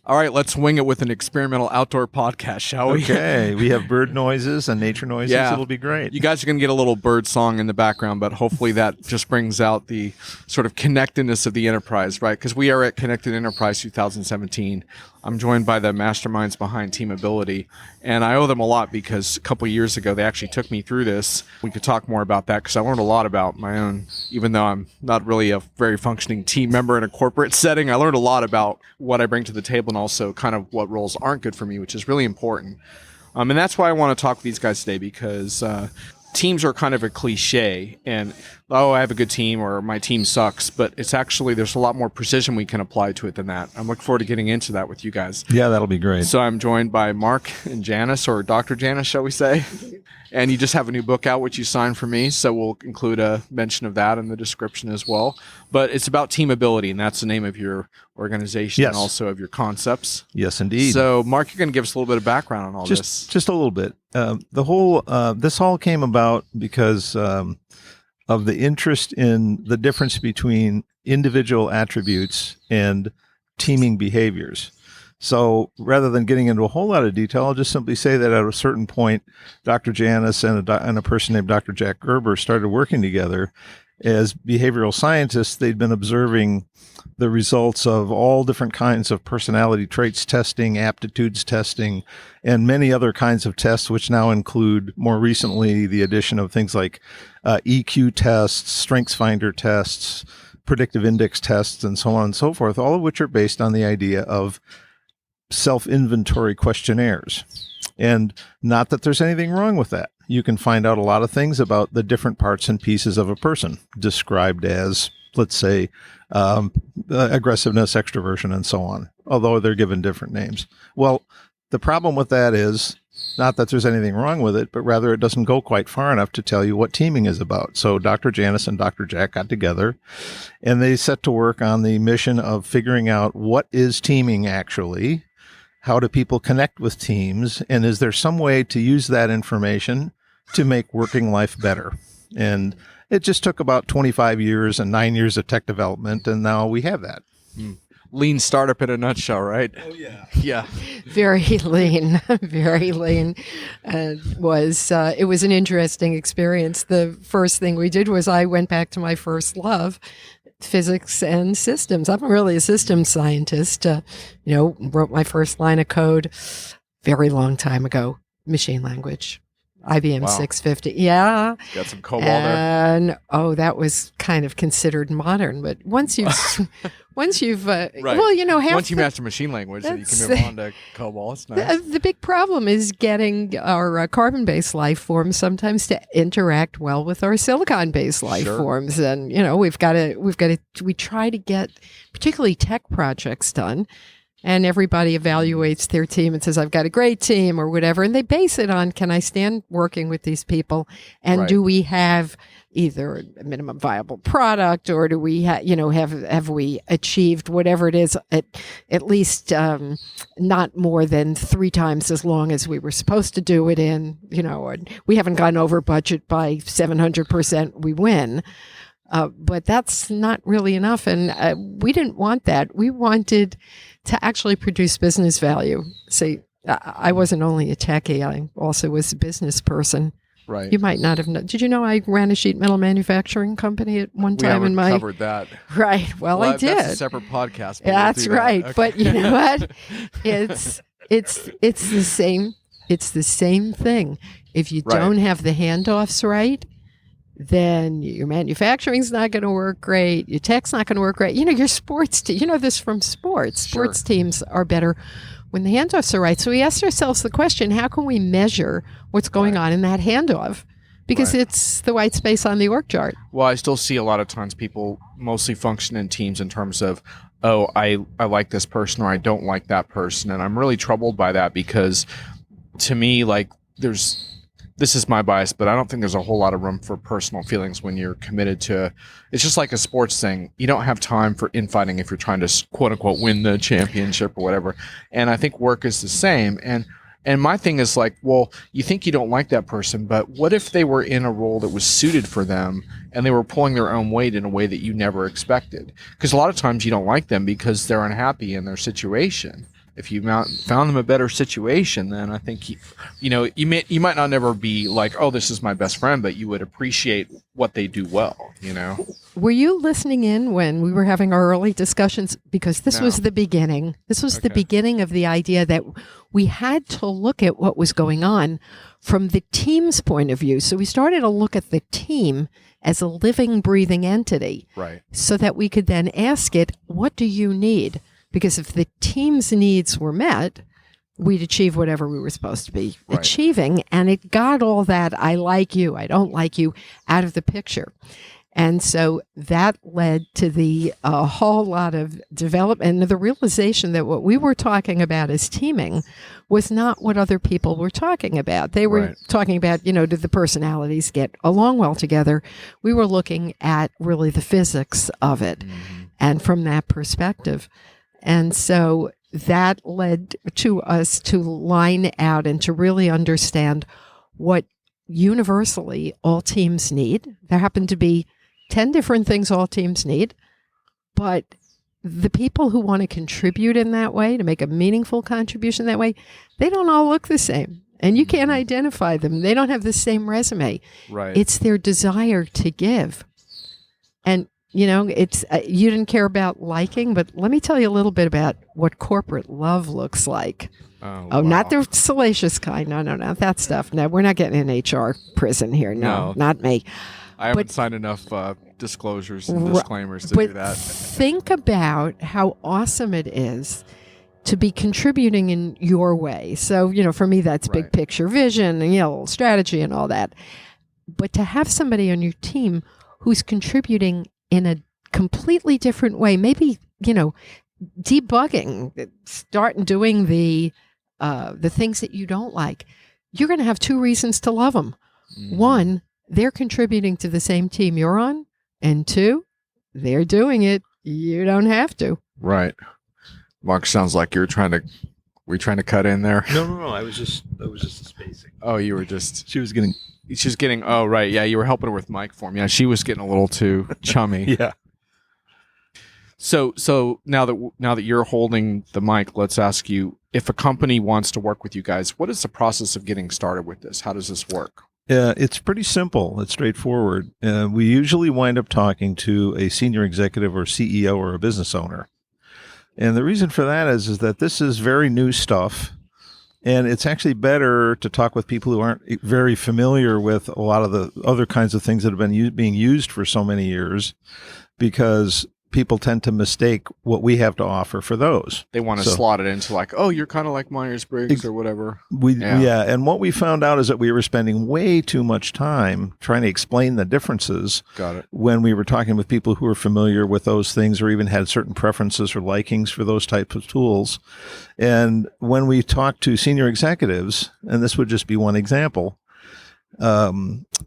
All right, let's wing it with an experimental outdoor podcast, shall we? Okay, we have bird noises and nature noises. Yeah. It'll be great. You guys are going to get a little bird song in the background, but hopefully that just brings out the sort of connectedness of the enterprise, right? Because we are at Connected Enterprise 2017. I'm joined by the masterminds behind Teamability, and I owe them a lot because a couple of years ago they actually took me through this. We could talk more about that because I learned a lot about my own, even though I'm not really a very functioning team member in a corporate setting. I learned a lot about what I bring to the table and also kind of what roles aren't good for me, which is really important. And that's why I want to talk with these guys today, because teams are kind of a cliche, and I have a good team or my team sucks, but it's actually, there's a lot more precision we can apply to it than that. I'm looking forward to getting into that with you guys. Yeah, that'll be great. So I'm joined by Mark and Janice, or Dr. Janice, shall we say? And you just have a new book out, which you signed for me, so we'll include a mention of that in the description as well. But it's about Teamability, and that's the name of your organization. Yes. And also of your concepts. Yes, indeed. So, Mark, you're going to give us a little bit of background on all this. Just a little bit. This all came about because of the interest in the difference between individual attributes and teaming behaviors. So rather than getting into a whole lot of detail, I'll just simply say that at a certain point, Dr. Janice and a person named Dr. Jack Gerber started working together as behavioral scientists. They'd been observing the results of all different kinds of personality traits testing, aptitudes testing, and many other kinds of tests, which now include, more recently, the addition of things like EQ tests, StrengthsFinder tests, predictive index tests, and so on and so forth, all of which are based on the idea of self-inventory questionnaires. And not that there's anything wrong with that. You can find out a lot of things about the different parts and pieces of a person, described as, let's say, aggressiveness, extroversion, and so on, although they're given different names. Well, the problem with that is not that there's anything wrong with it, but rather it doesn't go quite far enough to tell you what teaming is about. So Dr. Janice and Dr. Jack got together, and they set to work on the mission of figuring out what is teaming actually. How do people connect with teams? And is there some way to use that information to make working life better? And it just took about 25 years and 9 years of tech development, and now we have that. Lean startup in a nutshell, right? Oh, yeah. Yeah. Very lean, very lean. It was an interesting experience. The first thing we did was I went back to my first love, physics and systems. I'm really a systems scientist. Wrote my first line of code very long time ago, machine language. IBM Wow. 650. Yeah. Got some COBOL there. And that was kind of considered modern, but once you've Right. Once you master machine language, then you can move on to COBOL. It's nice. The big problem is getting our carbon-based life forms sometimes to interact well with our silicon-based life Sure. forms, and we try to get particularly tech projects done, and everybody evaluates their team and says, "I've got a great team" or whatever, and they base it on, can I stand working with these people, and Right. do we have either a minimum viable product, or do we have we achieved whatever it is at least not more than 3 times as long as we were supposed to do it in, and we haven't gone over budget by 700%, we win. But that's not really enough, and we didn't want that. We wanted to actually produce business value. See, I wasn't only a techie, I also was a business person. Right. You might not have known. Did you know I ran a sheet metal manufacturing company at one We time haven't in my... covered that. Right. Well, I did. That's a separate podcast. but we'll That's do that. right. Okay. But you know what? It's the same. It's the same thing. If you Right. don't have the handoffs right, then your manufacturing's not going to work great. Your tech's not going to work great. Your sports team. You know this from sports. Sure. Sports teams are better when the handoffs are right. So we asked ourselves the question: how can we measure what's going on in that handoff? Because Right. it's the white space on the org chart. Well, I still see a lot of times people mostly function in teams in terms of, oh, I like this person or I don't like that person. And I'm really troubled by that because to me, like, this is my bias, but I don't think there's a whole lot of room for personal feelings when you're committed to, it's just like a sports thing. You don't have time for infighting if you're trying to quote unquote win the championship or whatever. And I think work is the same. And my thing is like, well, you think you don't like that person, but what if they were in a role that was suited for them and they were pulling their own weight in a way that you never expected? Because a lot of times you don't like them because they're unhappy in their situation. if you found them a better situation, then I think you might not never be like, oh, this is my best friend, but you would appreciate what they do well. Were you listening in when we were having our early discussions? Because this was the beginning. This was the beginning of the idea that we had to look at what was going on from the team's point of view. So we started to look at the team as a living, breathing entity. Right. So that we could then ask it, what do you need? Because if the team's needs were met, we'd achieve whatever we were supposed to be achieving. And it got all that I like you, I don't like you out of the picture. And so that led to the whole lot of development and the realization that what we were talking about as teaming was not what other people were talking about. They were talking about, did the personalities get along well together? We were looking at really the physics of it. And from that perspective. And so that led to us to line out and to really understand what universally all teams need. There happen to be 10 different things all teams need, but the people who want to contribute in that way, to make a meaningful contribution that way, they don't all look the same. And you can't identify them. They don't have the same resume. Right. It's their desire to give. And it's you didn't care about liking, but let me tell you a little bit about what corporate love looks like. Oh, not the salacious kind. No, not that stuff. No, we're not getting an HR prison here. No, not me. I haven't signed enough disclosures and disclaimers to do that. Think about how awesome it is to be contributing in your way. So, for me, that's big picture vision and, strategy and all that. But to have somebody on your team who's contributing in a completely different way, maybe, debugging, start doing the things that you don't like, you're going to have two reasons to love them. One, they're contributing to the same team you're on. And two, they're doing it. You don't have to. Right. Mark, sounds like we're trying to cut in there. No. I was just spacing. Oh, you were just. She was getting. Oh, right. Yeah, you were helping her with mic form. Yeah, she was getting a little too chummy. Yeah. So now that you're holding the mic, let's ask you, if a company wants to work with you guys, what is the process of getting started with this? How does this work? It's pretty simple. It's straightforward. We usually wind up talking to a senior executive or CEO or a business owner. And the reason for that is that this is very new stuff. And it's actually better to talk with people who aren't very familiar with a lot of the other kinds of things that have been being used for so many years, because people tend to mistake what we have to offer for those. They want to slot it into like, oh, you're kind of like Myers-Briggs or whatever. Yeah. And what we found out is that we were spending way too much time trying to explain the differences. Got it. When we were talking with people who were familiar with those things or even had certain preferences or likings for those types of tools. And when we talked to senior executives, and this would just be one example,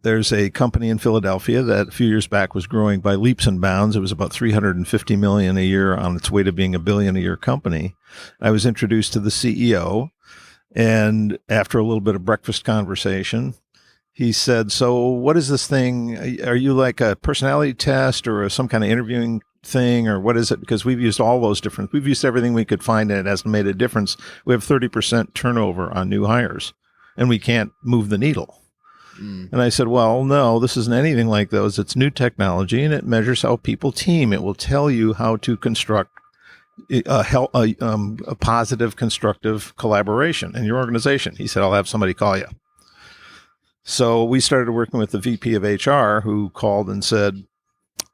there's a company in Philadelphia that a few years back was growing by leaps and bounds. It was about $350 million a year on its way to being $1 billion a year company. I was introduced to the CEO, and after a little bit of breakfast conversation, he said, "So what is this thing? Are you like a personality test or some kind of interviewing thing, or what is it? Because we've used we've used everything we could find, and it hasn't made a difference. We have 30% turnover on new hires, and we can't move the needle." And I said, well, no, this isn't anything like those. It's new technology, and it measures how people team. It will tell you how to construct a positive, constructive collaboration in your organization. He said, I'll have somebody call you. So we started working with the VP of HR, who called and said,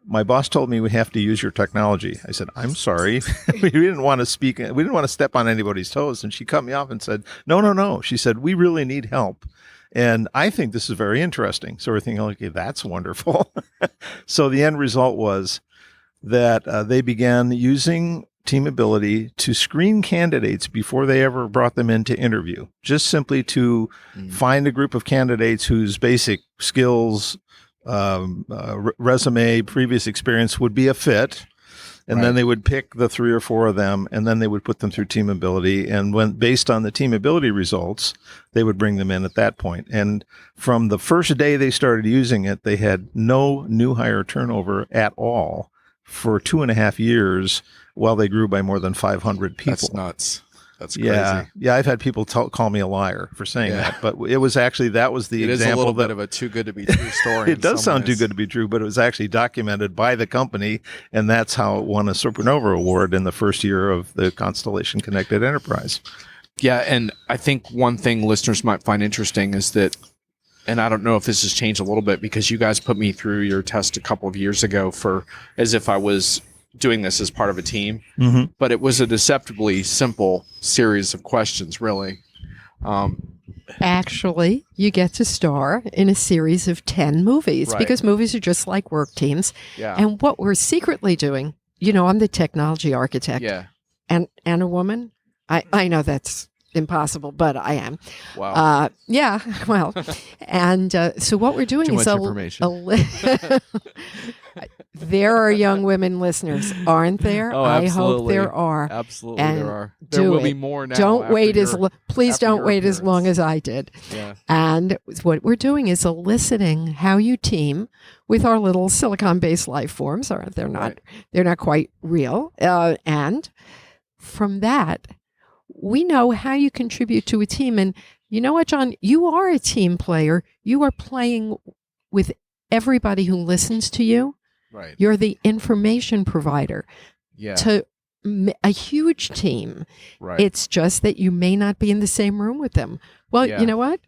my boss told me we have to use your technology. I said, I'm sorry. We didn't want to speak. We didn't want to step on anybody's toes. And she cut me off and said, no. She said, we really need help. And I think this is very interesting. So we're thinking, okay, that's wonderful. So the end result was that they began using Teamability to screen candidates before they ever brought them in to interview, just simply to find a group of candidates whose basic skills, resume, previous experience would be a fit. And then they would pick the 3 or 4 of them, and then they would put them through Teamability. And when based on the Teamability results, they would bring them in at that point. And from the first day they started using it, they had no new hire turnover at all for 2.5 years, while they grew by more than 500 people. That's nuts. That's crazy. Yeah. I've had people call me a liar for saying that, but it was actually that was the It is example. a little bit of a too good to be true story. It does sound too good to be true, but it was actually documented by the company, and that's how it won a Supernova Award in the first year of the Constellation Connected Enterprise. Yeah, and I think one thing listeners might find interesting is that, and I don't know if this has changed a little bit because you guys put me through your test a couple of years ago for as if I was doing this as part of a team, but it was a deceptively simple series of questions, really. Actually, you get to star in a series of 10 movies Right. because movies are just like work teams. Yeah. And what we're secretly doing, I'm the technology architect Yeah. and a woman. I know that's impossible, but I am. Wow. Yeah, well, and so what we're doing Too is much information. there are young women listeners, aren't there? Oh, I hope absolutely. there are. Absolutely, And there are. There will be it. more now. Don't after wait your- please after don't your wait as appearance. long as I did. Yeah. And what we're doing is eliciting how you team with our little silicon-based life forms. Or they're not. Right. They're not quite real. And from that, we know how you contribute to a team. And you know what, John? You are a team player. You are playing with everybody who listens to you. Right. You're the information provider Yeah. to a huge team. Right. It's just that you may not be in the same room with them. Well, Yeah. you know what?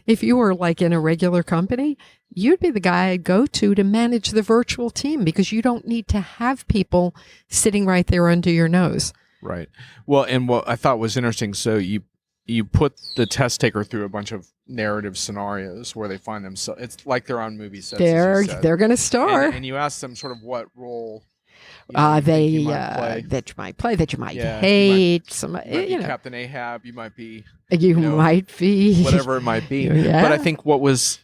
If you were like in a regular company, you'd be the guy I'd go to manage the virtual team because you don't need to have people sitting right there under your nose. Right. Well, and what I thought was interesting, so you put the test taker through a bunch of narrative scenarios where they find themselves. It's like they're on movie sets. They're as you said. going to star. And you ask them sort of what role you think you might play. That you might play, that you might Yeah, hate. You might be Captain Ahab. You might be You know, might be whatever it might be. Yeah. But I think what was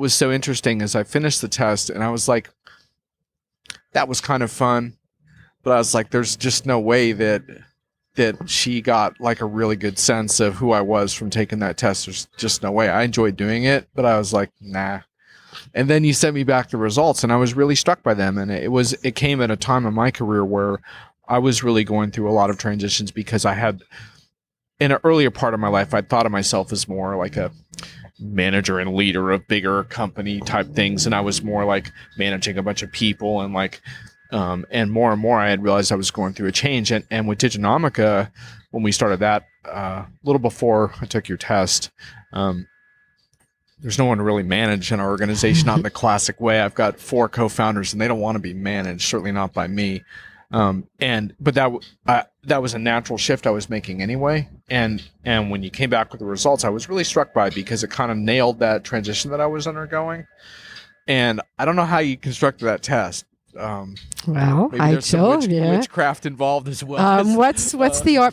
so interesting is I finished the test and I was like, that was kind of fun. But I was like, there's just no way that she got like a really good sense of who I was from taking that test. There's just no way. I enjoyed doing it, but I was like, nah. And then you sent me back the results and I was really struck by them. And it came at a time in my career where I was really going through a lot of transitions because I had, in an earlier part of my life, I'd thought of myself as more like a manager and leader of bigger company type things. And I was more like managing a bunch of people and like, and more I had realized I was going through a change. And with Diginomica, when we started that, a little before I took your test, there's no one to really manage in our organization, not in the classic way. I've got 4 co-founders and they don't want to be managed, certainly not by me. But that was a natural shift I was making anyway. And when you came back with the results, I was really struck by it because it kind of nailed that transition that I was undergoing. And I don't know how you constructed that test. Well, Maybe I there's some told you. witchcraft involved as well. What's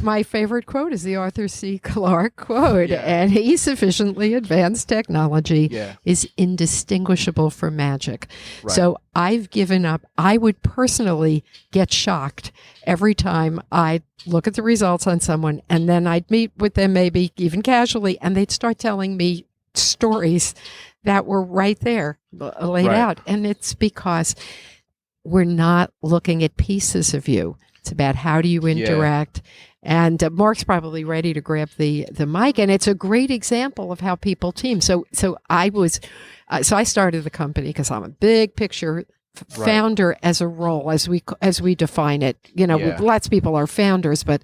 my favorite quote is the Arthur C. Clarke quote, Yeah. and he sufficiently advanced technology Yeah. is indistinguishable from magic. Right. So I've given up. I would personally get shocked every time I'd look at the results on someone, and then I'd meet with them maybe even casually, and they'd start telling me stories that were right there laid Right. out. And it's because we're not looking at pieces of you. It's about how do you interact. And Mark's probably ready to grab the mic. And it's a great example of how people team. So I started the company because I'm a big picture founder as a role, as we define it. Lots of people are founders, but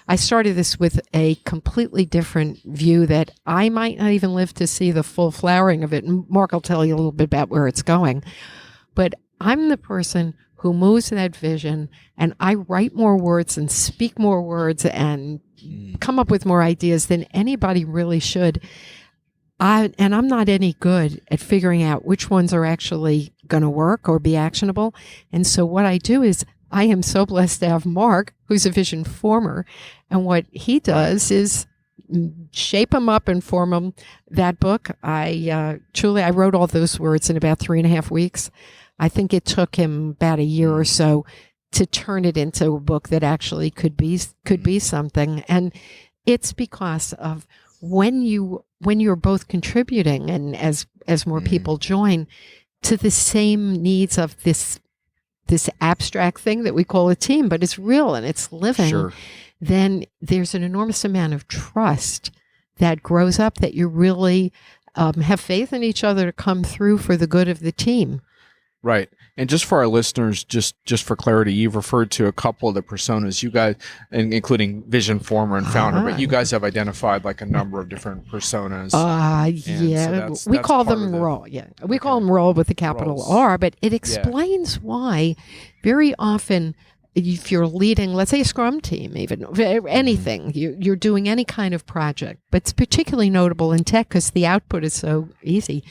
I started this with a completely different view that I might not even live to see the full flowering of it. And Mark will tell you a little bit about where it's going. But I'm the person who moves that vision, and I write more words and speak more words and come up with more ideas than anybody really should. And I'm not any good at figuring out which ones are actually going to work or be actionable. And so what I do is I am so blessed to have Mark, who's a vision former, and what he does is shape them up and form them. That book, I wrote all those words in about 3.5 weeks. I think it took him about a year or so to turn it into a book that actually could be something. And it's because of when you're both contributing and as more people join to the same needs of this abstract thing that we call a team, but it's real and it's living. Sure. then there's an enormous amount of trust that grows up, that you really have faith in each other to come through for the good of the team. Right. And just for our listeners, just for clarity, you've referred to a couple of the personas you guys, including vision former and founder, but you guys have identified like a number of different personas. Yeah, so we that's call part them of the- role. Yeah, we call them role with a capital Roles. R, but it explains why very often, if you're leading, let's say a scrum team, even anything, you're doing any kind of project, but it's particularly notable in tech because the output is so easy.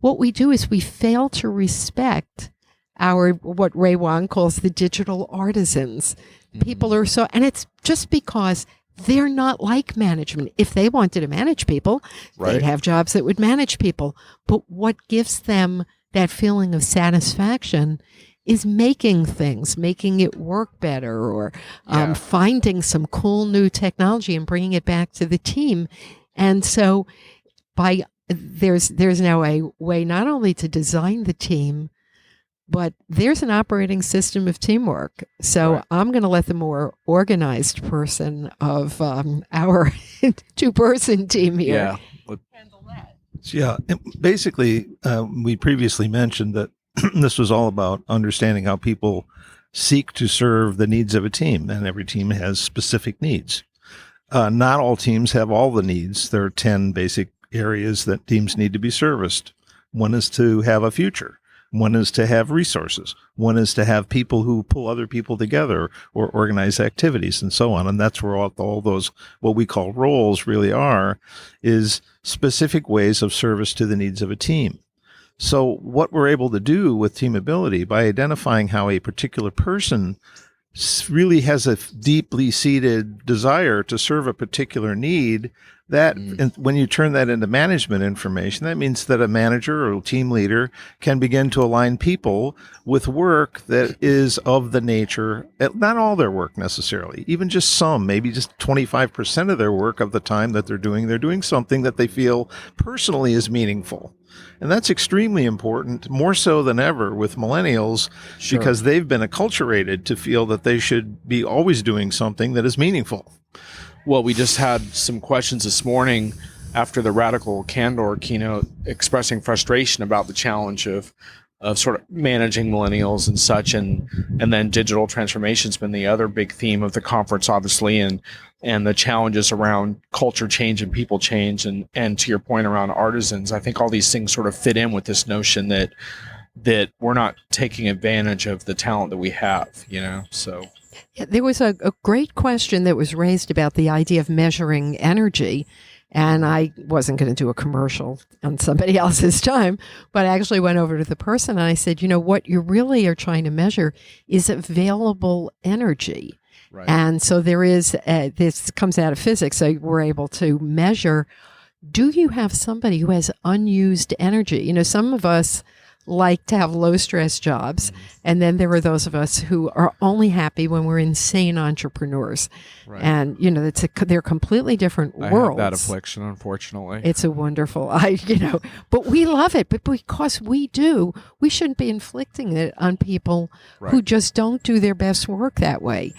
What we do is we fail to respect our, what Ray Wang calls the digital artisans. People are so, and it's just because they're not like management. If they wanted to manage people, they'd have jobs that would manage people. But what gives them that feeling of satisfaction is making things, making it work better, or finding some cool new technology and bringing it back to the team. And so there's now a way not only to design the team, but there's an operating system of teamwork. So I'm going to let the more organized person of our two-person team here handle that. Yeah, and basically, we previously mentioned that this was all about understanding how people seek to serve the needs of a team, and every team has specific needs. Not all teams have all the needs. There are 10 basic areas that teams need to be serviced. One is to have a future. One is to have resources. One is to have people who pull other people together or organize activities and so on. And that's where all those, what we call roles really are, is specific ways of service to the needs of a team. So what we're able to do with Teamability, by identifying how a particular person really has a deeply seated desire to serve a particular need, that and when you turn that into management information, that means that a manager or a team leader can begin to align people with work that is of the nature, not all their work necessarily, even just some, maybe just 25% of their work of the time that they're doing something that they feel personally is meaningful. And that's extremely important, more so than ever with millennials, because they've been acculturated to feel that they should be always doing something that is meaningful. Well, we just had some questions this morning after the Radical Candor keynote expressing frustration about the challenge of sort of managing millennials and such, and then digital transformation's been the other big theme of the conference, obviously, and the challenges around culture change and people change, and to your point around artisans. I think all these things sort of fit in with this notion that we're not taking advantage of the talent that we have, so. Yeah, there was a great question that was raised about the idea of measuring energy. And I wasn't going to do a commercial on somebody else's time, but I actually went over to the person and I said, what you really are trying to measure is available energy. Right. And so there is, this comes out of physics, so we're able to measure, do you have somebody who has unused energy? Some of us like to have low stress jobs. And then there are those of us who are only happy when we're insane entrepreneurs. Right. And, they're completely different worlds. I have that affliction, unfortunately. It's a wonderful, but we love it. But because we do, we shouldn't be inflicting it on people who just don't do their best work that way.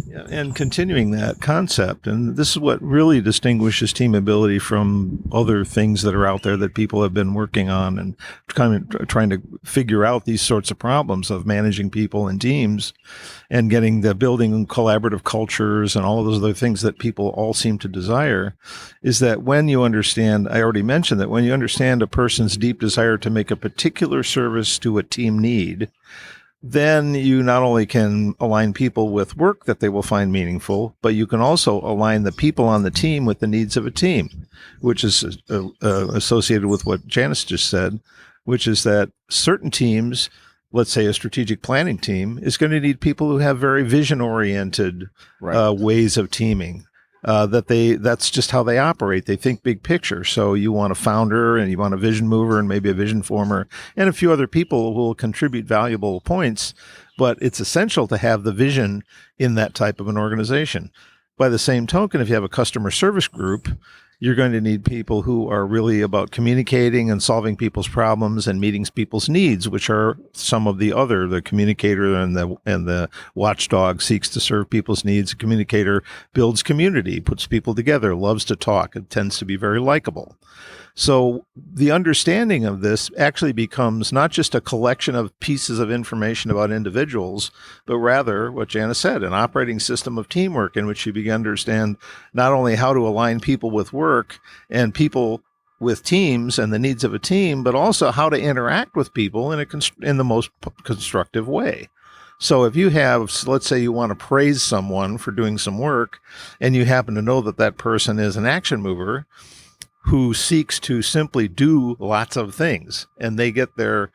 Yeah, and continuing that concept, and this is what really distinguishes Teamability from other things that are out there that people have been working on and kind of trying to figure out these sorts of problems of managing people and teams and getting the building collaborative cultures and all of those other things that people all seem to desire, is that when you understand, I already mentioned that when you understand a person's deep desire to make a particular service to a team need, then you not only can align people with work that they will find meaningful, but you can also align the people on the team with the needs of a team, which is associated with what Janice just said, which is that certain teams, let's say a strategic planning team, is going to need people who have very vision-oriented ways of teaming. That's just how they operate. They think big picture. So you want a founder and you want a vision mover and maybe a vision former and a few other people who will contribute valuable points, but it's essential to have the vision in that type of an organization. By the same token, if you have a customer service group, You're going to need people who are really about communicating and solving people's problems and meeting people's needs, which are some of the communicator and the watchdog seeks to serve people's needs. A communicator builds community, puts people together, loves to talk, and tends to be very likable. So the understanding of this actually becomes not just a collection of pieces of information about individuals, but rather, what Jana said, an operating system of teamwork in which you begin to understand not only how to align people with work and people with teams and the needs of a team, but also how to interact with people in the most constructive way. So if you have, let's say you want to praise someone for doing some work, and you happen to know that that person is an action mover who seeks to simply do lots of things, and they get their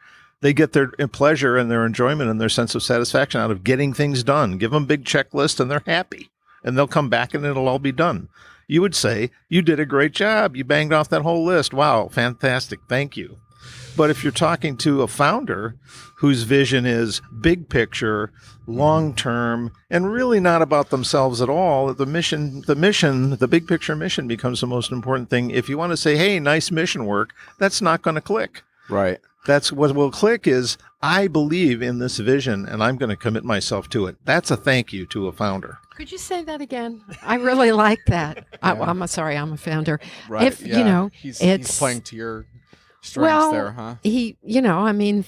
pleasure and their enjoyment and their sense of satisfaction out of getting things done. Give them a big checklist and they're happy, and they'll come back and it'll all be done. You would say, you did a great job. You banged off that whole list. Wow, fantastic. Thank you. But if you're talking to a founder whose vision is big picture, long term, and really not about themselves at all, the big picture mission becomes the most important thing. If you want to say, hey, nice mission work, that's not going to click. Right. That's what will click is, I believe in this vision and I'm going to commit myself to it. That's a thank you to a founder. Could you say that again? I really like that. I'm a founder. Right. If, you know, he's it's playing to your strengths there, huh?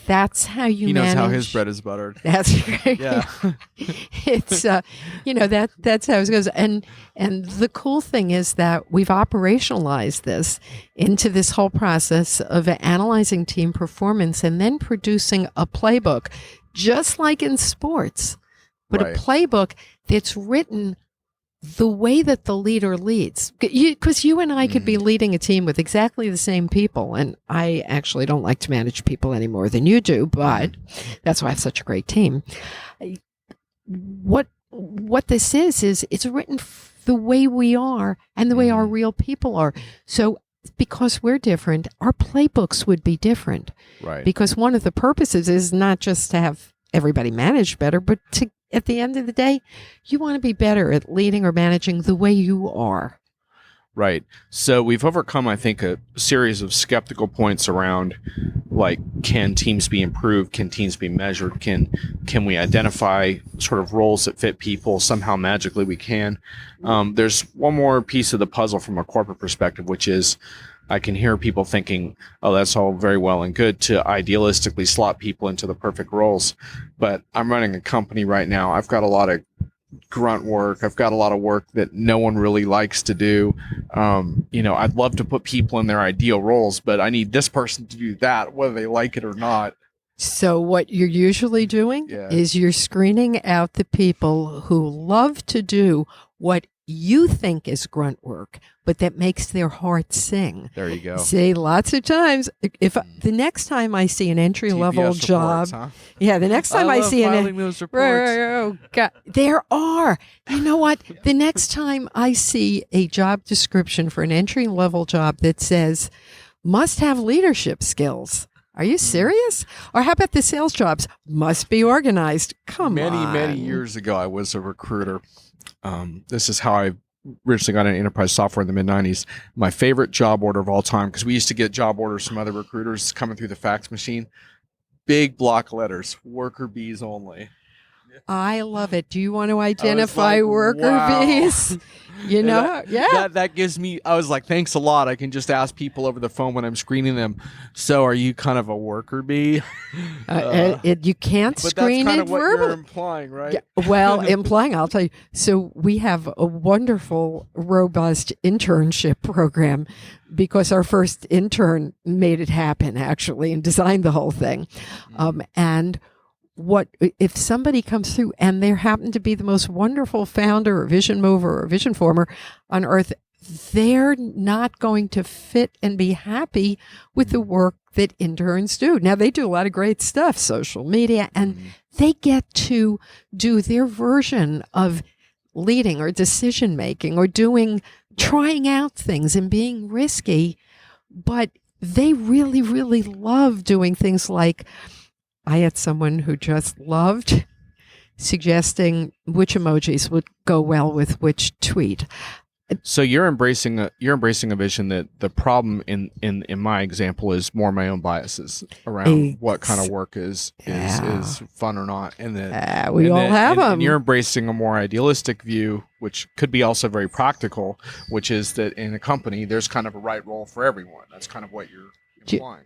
That's how you He knows manage. how his bread is buttered. That's great. Yeah. It's that's how it goes. And the cool thing is that we've operationalized this into this whole process of analyzing team performance and then producing a playbook, just like in sports, but Right. a playbook that's written the way that the leader leads. Because you and I could be leading a team with exactly the same people, and I actually don't like to manage people any more than you do, but that's why I have such a great team. What this is it's written the way we are and the way our real people are. So because we're different, our playbooks would be different. Right. Because one of the purposes is not just to have everybody manage better, but to, at the end of the day, you want to be better at leading or managing the way you are. Right. So we've overcome, I think, a series of skeptical points around, like, can teams be improved? Can teams be measured? Can we identify sort of roles that fit people? Somehow magically we can. There's one more piece of the puzzle from a corporate perspective, which is I can hear people thinking, oh, that's all very well and good to idealistically slot people into the perfect roles. But I'm running a company right now. I've got a lot of grunt work. I've got a lot of work that no one really likes to do. I'd love to put people in their ideal roles, but I need this person to do that, whether they like it or not. So what you're usually doing is you're screening out the people who love to do what you think is grunt work, but that makes their heart sing. There you go. See, lots of times, if the next time I see an entry level TPS job, reports, huh? the next time I see filing those reports. Oh, God, there are. You know what? The next time I see a job description for an entry level job that says must have leadership skills. Are you serious? Or how about the sales jobs? Must be organized. Come on. Many years ago, I was a recruiter. This is how I originally got into enterprise software in the mid-90s. My favorite job order of all time, because we used to get job orders from other recruiters coming through the fax machine. Big block letters, worker bees only. I love it. Do you want to identify like, worker wow. bees? You know, That gives me, I was like, thanks a lot. I can just ask people over the phone when I'm screening them. So are you kind of a worker bee? You can't but screen that's kind it of what verbally. you're implying, right? Yeah, well, implying, I'll tell you. So we have a wonderful, robust internship program because our first intern made it happen, actually, and designed the whole thing. And what if somebody comes through and there happened to be the most wonderful founder or vision mover or vision former on earth, they're not going to fit and be happy with the work that interns do. Now, they do a lot of great stuff, social media, and they get to do their version of leading or decision making or trying out things and being risky. But they really, really love doing things like, I had someone who just loved suggesting which emojis would go well with which tweet. So you're embracing a vision that the problem in my example is more my own biases around what kind of work is fun or not, and that we all have them. And you're embracing a more idealistic view, which could be also very practical, which is that in a company there's kind of a right role for everyone. That's kind of what you're implying.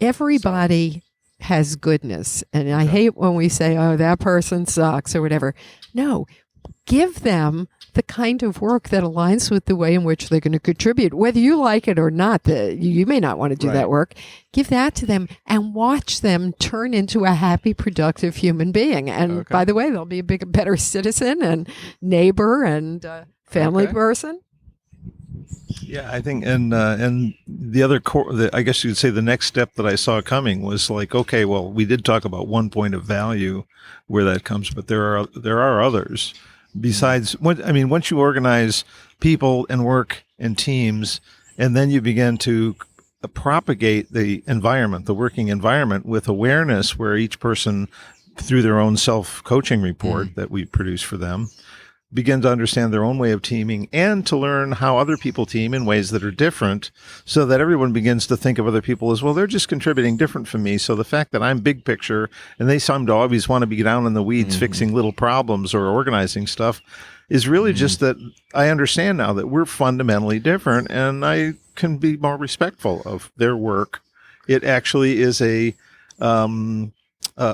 Everybody has goodness, and I hate when we say, "Oh, that person sucks" or whatever. No, give them the kind of work that aligns with the way in which they're going to contribute, whether you like it or not. You may not want to do that work. Give that to them and watch them turn into a happy, productive human being. And by the way, they'll be a better citizen and neighbor and family person. Yeah, I think, and the other core, I guess you'd say the next step that I saw coming was like, okay, well, we did talk about one point of value where that comes, but there are others. Besides, once you organize people and work and teams, and then you begin to propagate the environment, the working environment, with awareness where each person, through their own self-coaching report that we produce for them, begin to understand their own way of teaming and to learn how other people team in ways that are different, so that everyone begins to think of other people as, well, they're just contributing different from me. So the fact that I'm big picture and they seem to always want to be down in the weeds fixing little problems or organizing stuff is really just that I understand now that we're fundamentally different, and I can be more respectful of their work. It actually is a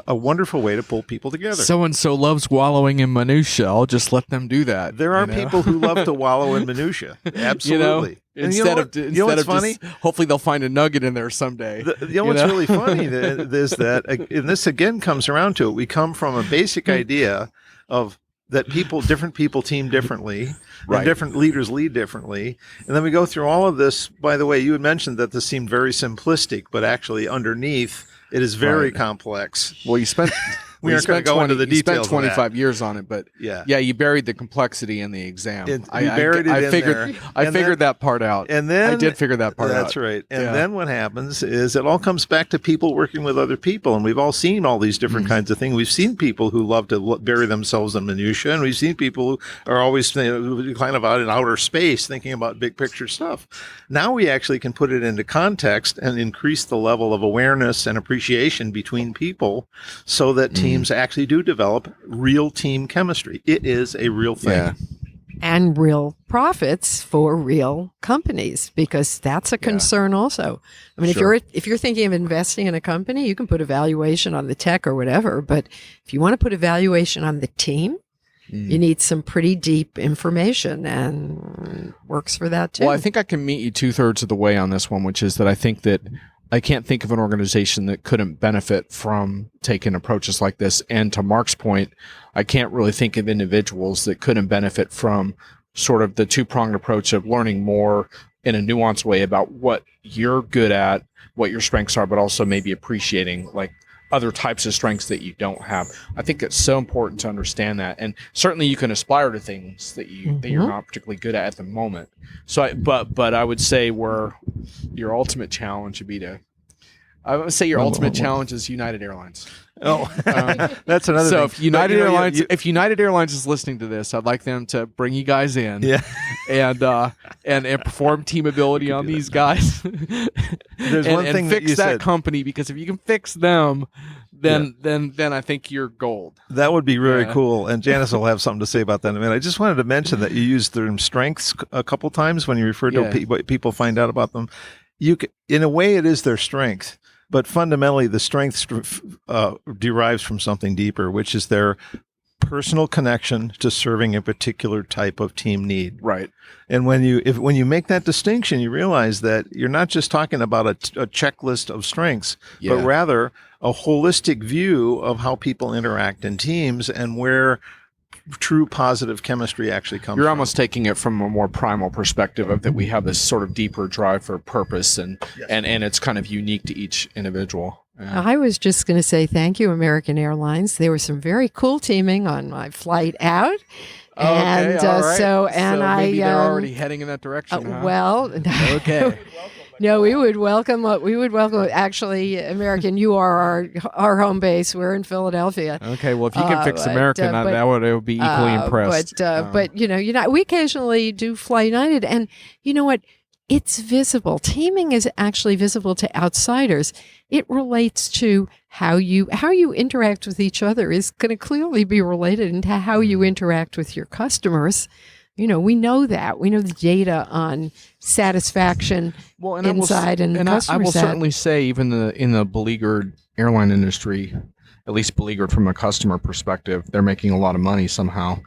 wonderful way to pull people together. So-and-so loves wallowing in minutia. I'll just let them do that. There are people who love to wallow in minutia. Absolutely. Instead of funny, hopefully they'll find a nugget in there someday. What's really funny is that, and this again comes around to it, we come from a basic idea of that different people team differently, and different leaders lead differently. And then we go through all of this. By the way, you had mentioned that this seemed very simplistic, but actually underneath it is very complex. Well, you spent we aren't going to go into the details. You spent 25 years on it, but you buried the complexity in the exam. I figured that part out. And then I did figure that part out. That's right. And then what happens is it all comes back to people working with other people, and we've all seen all these different kinds of things. We've seen people who love to bury themselves in minutia, and we've seen people who are always kind of out in outer space thinking about big picture stuff. Now we actually can put it into context and increase the level of awareness and appreciation between people, so that teams actually do develop real team chemistry. It is a real thing. Yeah. And real profits for real companies, because that's a concern also. I mean, if you're thinking of investing in a company, you can put a valuation on the tech or whatever, but if you want to put a valuation on the team, you need some pretty deep information, and works for that too. Well, I think I can meet you 2/3 of the way on this one, which is that I think that I can't think of an organization that couldn't benefit from taking approaches like this. And to Mark's point, I can't really think of individuals that couldn't benefit from sort of the two-pronged approach of learning more in a nuanced way about what you're good at, what your strengths are, but also maybe appreciating like other types of strengths that you don't have. I think it's so important to understand that. And certainly you can aspire to things that you're not particularly good at the moment. So but I would say where your ultimate challenge would be challenge is United Airlines. Oh, that's another thing. So if United Airlines is listening to this, I'd like them to bring you guys in, and perform teamability on these guys. There's one thing fix that you said. Company, because if you can fix them, then I think you're gold. That would be very cool. And Janice will have something to say about that in a minute. I just wanted to mention that you used the term strengths a couple times when you referred to what people find out about them. In a way, it is their strength. But fundamentally, the strength derives from something deeper, which is their personal connection to serving a particular type of team need. Right. And when you make that distinction, you realize that you're not just talking about a checklist of strengths, but rather a holistic view of how people interact in teams and where true positive chemistry actually comes from. You're almost taking it from a more primal perspective of that we have this sort of deeper drive for purpose and it's kind of unique to each individual. Yeah. I was just going to say thank you, American Airlines. There was some very cool teaming on my flight out. And all right. So maybe they're already heading in that direction. Well, okay. No, we would welcome. Actually, American, you are our home base. We're in Philadelphia. Okay, well, if you can fix American, I would be equally impressed. But we occasionally do Fly United, and you know what? It's visible. Teaming is actually visible to outsiders. It relates to how you interact with each other is going to clearly be related into how you interact with your customers. We know that. We know the data on satisfaction inside and customer I will sat. certainly say, even in the beleaguered airline industry, at least beleaguered from a customer perspective, they're making a lot of money somehow.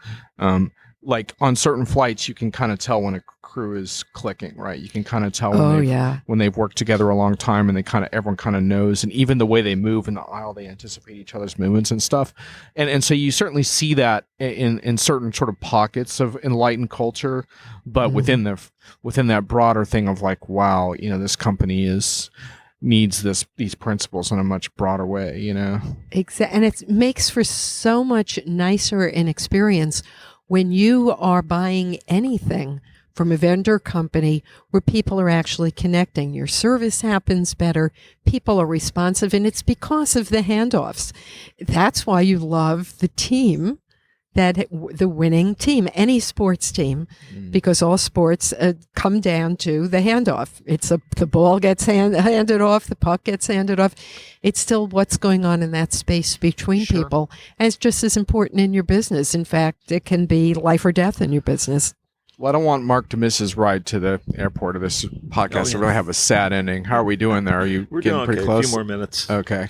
Like on certain flights, you can kind of tell when a crew is clicking, right? You can kind of tell when they've worked together a long time, and everyone kind of knows, and even the way they move in the aisle, they anticipate each other's movements and stuff. And so you certainly see that in certain sort of pockets of enlightened culture, but within that broader thing of like, wow, this company needs these principles in a much broader way, Exactly, and it makes for so much nicer an experience when you are buying anything from a vendor company where people are actually connecting. Your service happens better, people are responsive, and it's because of the handoffs. That's why you love the team, the winning team, any sports team, because all sports come down to the handoff. It's the ball gets handed off, the puck gets handed off. It's still what's going on in that space between people. And it's just as important in your business. In fact, it can be life or death in your business. Well, I don't want Mark to miss his ride to the airport of this podcast. We're going to have a sad ending. How are we doing there? Are you getting pretty close? A few more minutes. Okay.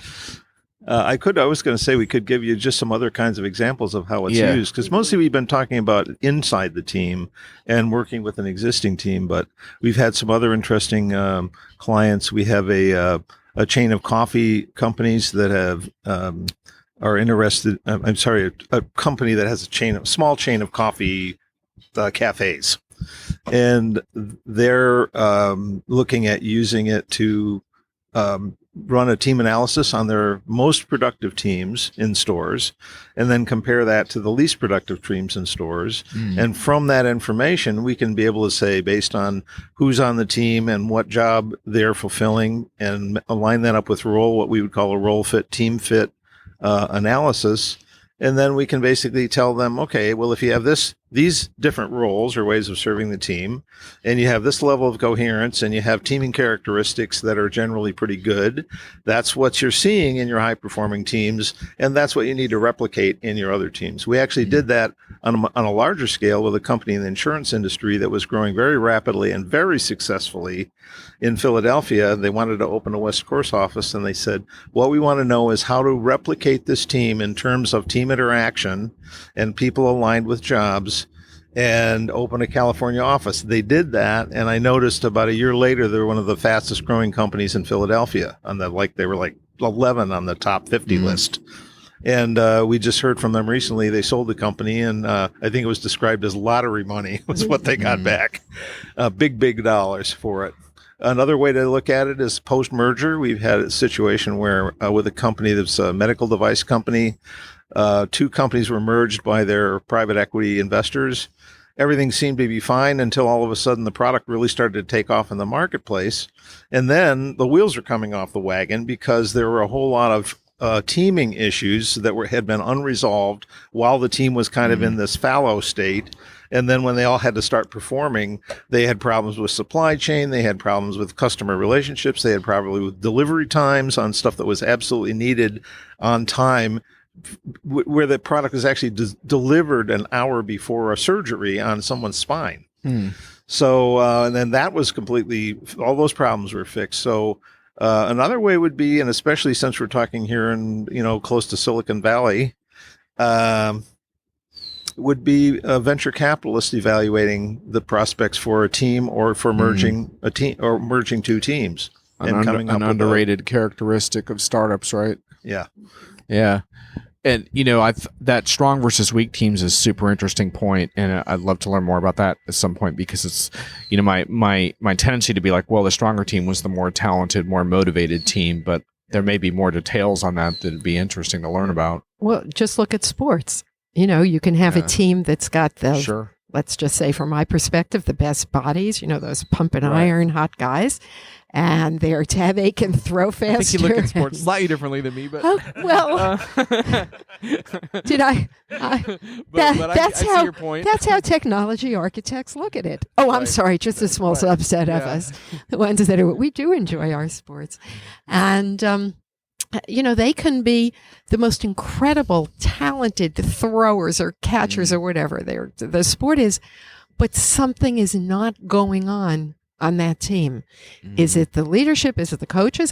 I was going to say we could give you just some other kinds of examples of how it's used, because mostly we've been talking about inside the team and working with an existing team, but we've had some other interesting clients. We have a chain of coffee companies that are interested. A company that has a small chain of coffee cafes, and they're looking at using it to run a team analysis on their most productive teams in stores, and then compare that to the least productive teams in stores. And from that information, we can be able to say, based on who's on the team and what job they're fulfilling, and align that up with what we would call a role fit, team fit analysis. And then we can basically tell them, okay, well, if you have these different roles or ways of serving the team, and you have this level of coherence, and you have teaming characteristics that are generally pretty good, that's what you're seeing in your high-performing teams, and that's what you need to replicate in your other teams. We actually did that on a larger scale with a company in the insurance industry that was growing very rapidly and very successfully in Philadelphia. They wanted to open a West Coast office, and they said, what we want to know is how to replicate this team in terms of team interaction and people aligned with jobs, and open a California office. They did that, and I noticed about a year later, they're one of the fastest growing companies in Philadelphia. They were like 11 on the top 50 list. And we just heard from them recently. They sold the company, and I think it was described as lottery money was what they got back. Big dollars for it. Another way to look at it is post-merger. We've had a situation where with a company that's a medical device company, two companies were merged by their private equity investors. Everything seemed to be fine until all of a sudden the product really started to take off in the marketplace. And then the wheels are coming off the wagon because there were a whole lot of teaming issues that had been unresolved while the team was kind of in this fallow state. And then when they all had to start performing, they had problems with supply chain. They had problems with customer relationships. They had problems with delivery times on stuff that was absolutely needed on time, where the product was actually delivered an hour before a surgery on someone's spine. So, and then that was all those problems were fixed. So another way would be, and especially since we're talking here in, close to Silicon Valley, would be a venture capitalist evaluating the prospects for a team or for merging a team or merging two teams. An underrated characteristic of startups, right? Yeah. Yeah. And, that strong versus weak teams is a super interesting point, and I'd love to learn more about that at some point, because it's, my tendency to be like, well, the stronger team was the more talented, more motivated team, but there may be more details on that that'd be interesting to learn about. Well, just look at sports. You can have a team that's got let's just say, from my perspective, the best bodies, those pump and iron hot guys. and they can throw I faster. think you look at sports slightly differently than me, but Oh, well, did I? I see your point. That's how technology architects look at it. Oh, I'm Right. sorry, just a small subset of Yeah. us, the ones that we do enjoy our sports, and they can be the most incredible, talented throwers or catchers or whatever the sport is, but something is not going on that team. Is it the leadership? Is it the coaches?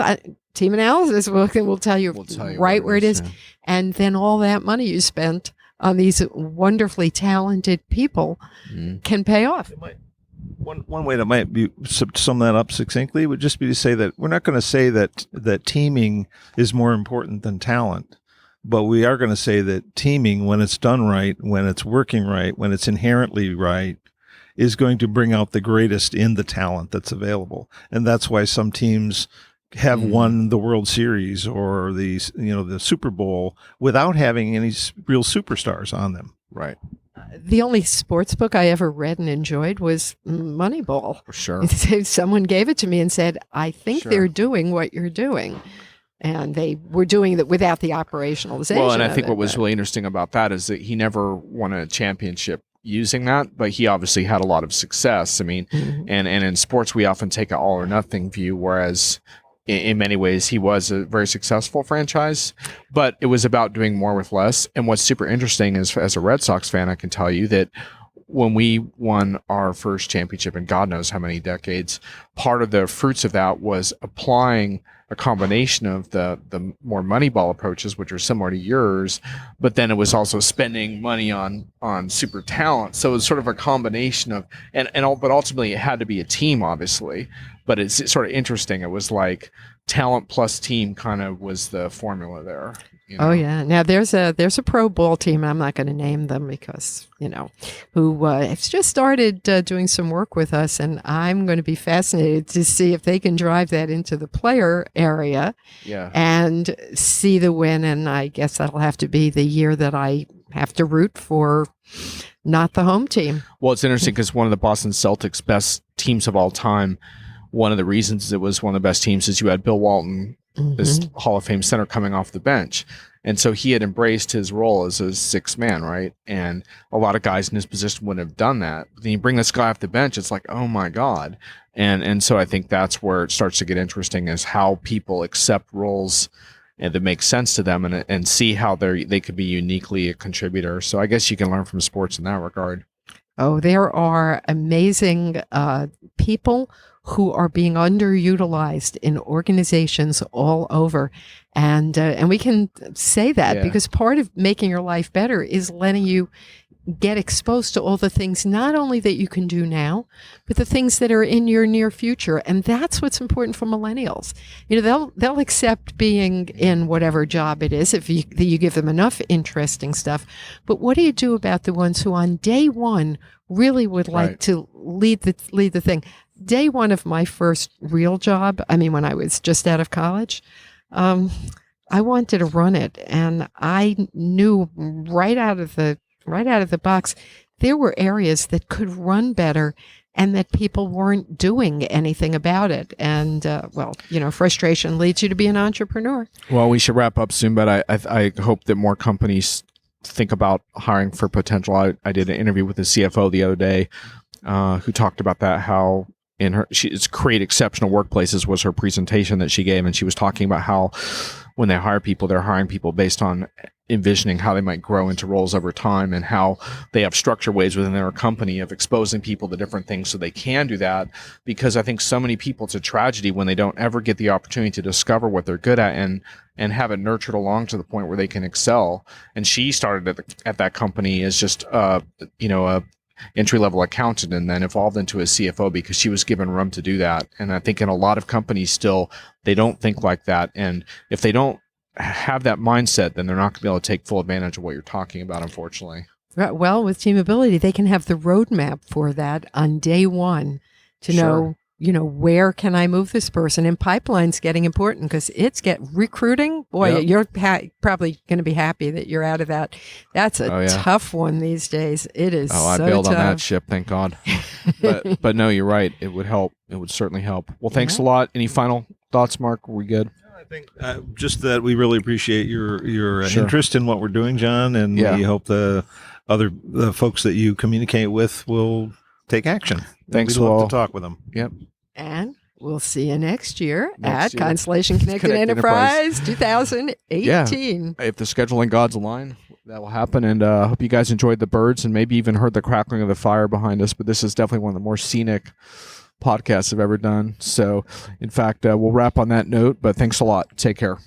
Team analysis will tell you right where it is. Yeah. And then all that money you spent on these wonderfully talented people can pay off. One way that might be sum that up succinctly would just be to say that we're not going to say that teaming is more important than talent, but we are going to say that teaming, when it's done right, when it's working right, when it's inherently right, is going to bring out the greatest in the talent that's available. And that's why some teams have won the World Series or the Super Bowl without having any real superstars on them. Right. The only sports book I ever read and enjoyed was Moneyball. For sure. Someone gave it to me and said, I think they're doing what you're doing. And they were doing that without the operationalization. Well, and I think what was really interesting about that is that he never won a championship using that, but he obviously had a lot of success. I mean, and in sports, we often take an all or nothing view, whereas in many ways, he was a very successful franchise, but it was about doing more with less. And what's super interesting is, as a Red Sox fan, I can tell you that when we won our first championship in God knows how many decades, part of the fruits of that was applying a combination of the more Moneyball approaches, which are similar to yours, but then it was also spending money on super talent. So it was sort of a combination of, but ultimately it had to be a team, obviously. But it's sort of interesting. It was like talent plus team kind of was the formula there. Oh yeah. Now there's a pro ball team. I'm not going to name them because who has just started doing some work with us, and I'm going to be fascinated to see if they can drive that into the player area. Yeah. And see the win. And I guess that'll have to be the year that I have to root for, not the home team. Well, it's interesting because one of the Boston Celtics' best teams of all time. One of the reasons it was one of the best teams is you had Bill Walton, this Hall of Fame center, coming off the bench. And so he had embraced his role as a sixth man, right? And a lot of guys in his position wouldn't have done that. But then you bring this guy off the bench, it's like, oh my God. And so I think that's where it starts to get interesting, is how people accept roles and that make sense to them and see how they could be uniquely a contributor. So I guess you can learn from sports in that regard. Oh, there are amazing people who are being underutilized in organizations all over. And we can say that because part of making your life better is letting you get exposed to all the things, not only that you can do now, but the things that are in your near future. And that's what's important for millennials. They'll accept being in whatever job it is if you give them enough interesting stuff. But what do you do about the ones who on day one really would like to lead the thing? Day one of my first real job, when I was just out of college, I wanted to run it, and I knew right out of the box there were areas that could run better and that people weren't doing anything about it. And frustration leads you to be an entrepreneur. Well, we should wrap up soon, but I hope that more companies think about hiring for potential. I did an interview with the CFO the other day who talked about that, how it's create exceptional workplaces was her presentation that she gave. And she was talking about how when they hire people, they're hiring people based on envisioning how they might grow into roles over time, and how they have structured ways within their company of exposing people to different things so they can do that. Because I think so many people, it's a tragedy when they don't ever get the opportunity to discover what they're good at and have it nurtured along to the point where they can excel. And she started at that company as just a entry-level accountant, and then evolved into a CFO because she was given room to do that. And I think in a lot of companies still, they don't think like that. And if they don't have that mindset, then they're not going to be able to take full advantage of what you're talking about, unfortunately. Well, with Teamability, they can have the roadmap for that on day one to know where can I move this person? And pipeline's getting important because recruiting. Boy, Yep. you're probably going to be happy that you're out of that. That's a tough one these days. It is. Oh, I so bailed tough. on that ship, thank God. but no, you're right. It would help. It would certainly help. Well, thanks a lot. Any final thoughts, Mark? Are we good? I think just that we really appreciate your Sure. interest in what we're doing, John, and we hope the folks that you communicate with will take action. Thanks, We'd love Will. to talk with them. Yep. And we'll see you next year Next at year. Constellation Connected Connected Enterprise 2018. If the scheduling gods align, that will happen. And I hope you guys enjoyed the birds and maybe even heard the crackling of the fire behind us. But this is definitely one of the more scenic podcasts I've ever done. So, in fact, we'll wrap on that note. But thanks a lot. Take care.